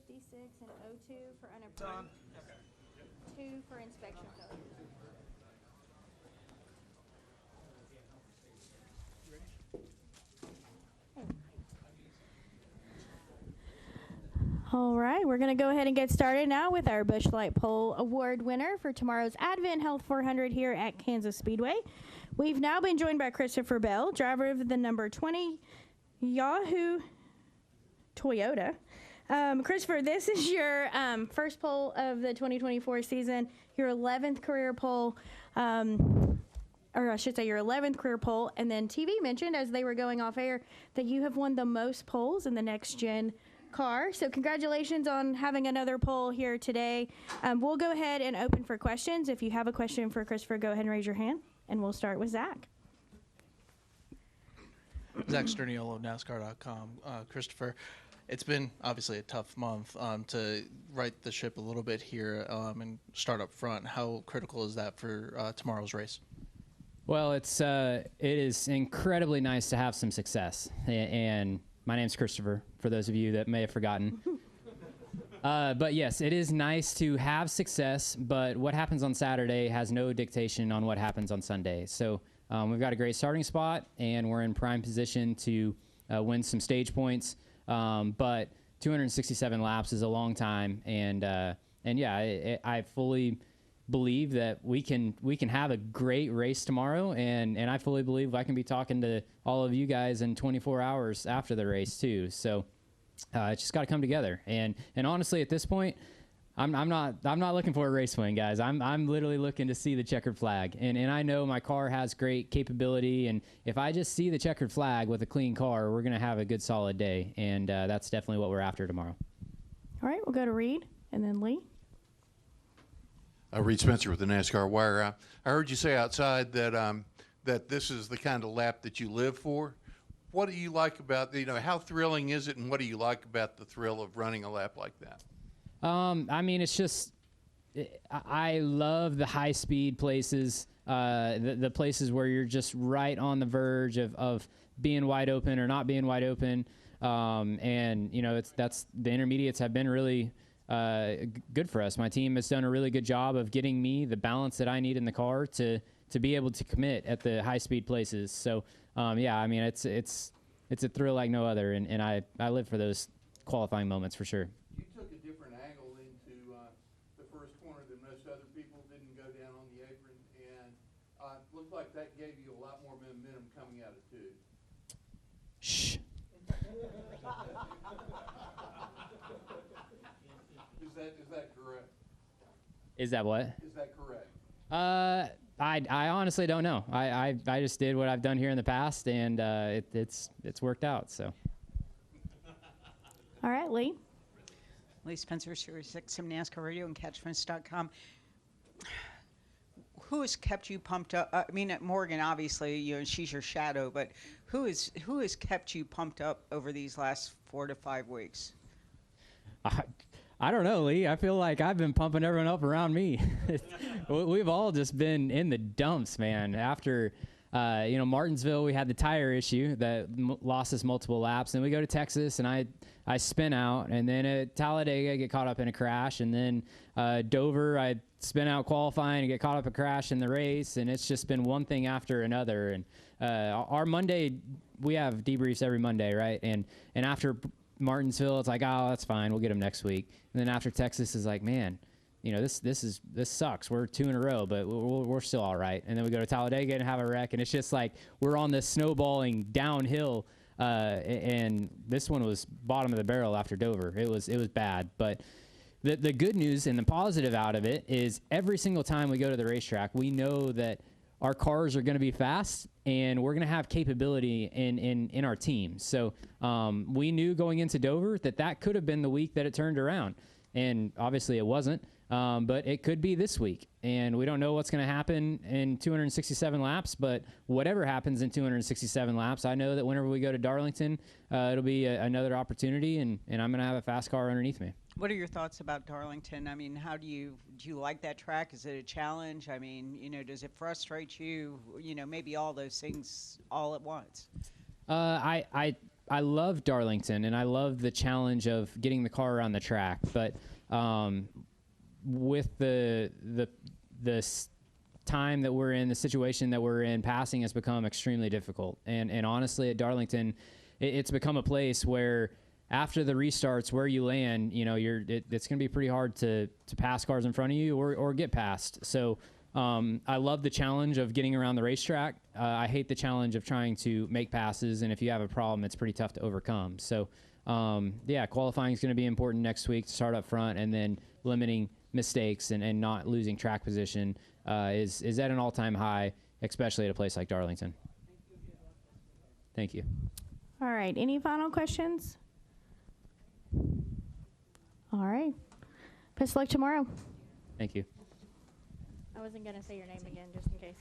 56 and 02 for unapproved. 2 for inspection failure. All right, we're going to go ahead and get started now with our Busch Light Pole Award winner for tomorrow's AdventHealth 400 here at Kansas Speedway. We've now been joined by Christopher Bell, driver of the number 20 Yahoo Toyota. Christopher, this is your first pole of the 2024 season, your 11th career pole, or I should say your 11th career pole, and then TV mentioned as they were going off air that you have won the most poles in the next-gen car. So congratulations on having another pole here today. We'll go ahead and open for questions. If you have a question for Christopher, go ahead and raise your hand, and we'll start with Zach. Zach Sterniolo, NASCAR.com. Christopher, it's been obviously a tough month to right the ship a little bit here and start up front. How critical is that for tomorrow's race? Well, it is incredibly nice to have some success, and my name's Christopher, for those of you that may have forgotten. But yes, it is nice to have success, but what happens on Saturday has no dictation on what happens on Sunday. So we've got a great starting spot, and we're in prime position to win some stage points. But 267 laps is a long time, and yeah, I fully believe that we can have a great race tomorrow, and I fully believe I can be talking to all of you guys in 24 hours after the race too. So it's just got to come together. And honestly, at this point, I'm not looking for a race win, guys. I'm literally looking to see the checkered flag, and I know my car has great capability, and if I just see the checkered flag with a clean car, we're gonna have a good solid day, and that's definitely what we're after tomorrow. All right, we'll go to Reed and then Lee. Reed Spencer with the NASCAR Wire. I heard you say outside that that this is the kind of lap that you live for. What do you like about, how thrilling is it, and what do you like about the thrill of running a lap like that? I mean, it's just, I love the high-speed places, the places where you're just right on the verge of being wide open or not being wide open. And, the intermediates have been really good for us. My team has done a really good job of getting me the balance that I need in the car to be able to commit at the high-speed places. So, yeah, I mean, it's a thrill like no other, and I live for those qualifying moments for sure. You took a different angle into the first corner than most other people. Didn't go down on the apron, and it looked like that gave you a lot more momentum coming out of two. Shh. Is that correct? Is that what? Is that correct? I honestly don't know. I just did what I've done here in the past, and it's worked out. So. All right, Lee. Lee Spencer, Series 6 from NASCAR Radio and CatchFence.com. Who has kept you pumped up? I mean, Morgan, obviously, she's your shadow, but who has kept you pumped up over these last 4 to 5 weeks? I don't know, Lee. I feel like I've been pumping everyone up around me. We've all just been in the dumps, man. After, Martinsville, we had the tire issue that lost us multiple laps. Then we go to Texas, and I spin out. And then at Talladega, I get caught up in a crash. And then Dover, I spin out qualifying and get caught up in a crash in the race. And it's just been one thing after another. And our Monday, we have debriefs every Monday, right? And after Martinsville, it's like, oh, that's fine, we'll get them next week. And then after Texas is like, man, this sucks. We're 2 in a row, but we're still all right. And then we go to Talladega and have a wreck, and it's just like we're on this snowballing downhill. And this one was bottom of the barrel after Dover. It was bad, but the good news and the positive out of it is every single time we go to the racetrack, we know that our cars are going to be fast, and we're going to have capability in our team. So we knew going into Dover that could have been the week that it turned around, and obviously it wasn't. But it could be this week, and we don't know what's going to happen in 267 laps. But whatever happens in 267 laps, I know that whenever we go to Darlington, it'll be another opportunity, and I'm going to have a fast car underneath me. What are your thoughts about Darlington? I mean, do you like that track? Is it a challenge? I mean, does it frustrate you? Maybe all those things all at once. I I love Darlington, and I love the challenge of getting the car around the track. But with the time that we're in, the situation that we're in, passing has become extremely difficult. And honestly, at Darlington, it's become a place where after the restarts, where you land, you know, it's going to be pretty hard to pass cars in front of you or get past. So I love the challenge of getting around the racetrack. I hate the challenge of trying to make passes, and if you have a problem, it's pretty tough to overcome. So yeah, qualifying is going to be important next week to start up front, and then limiting mistakes and not losing track position is at an all-time high, especially at a place like Darlington. Thank you. All right. Any final questions? All right. Best of luck tomorrow. Thank you. I wasn't going to say your name again just in case.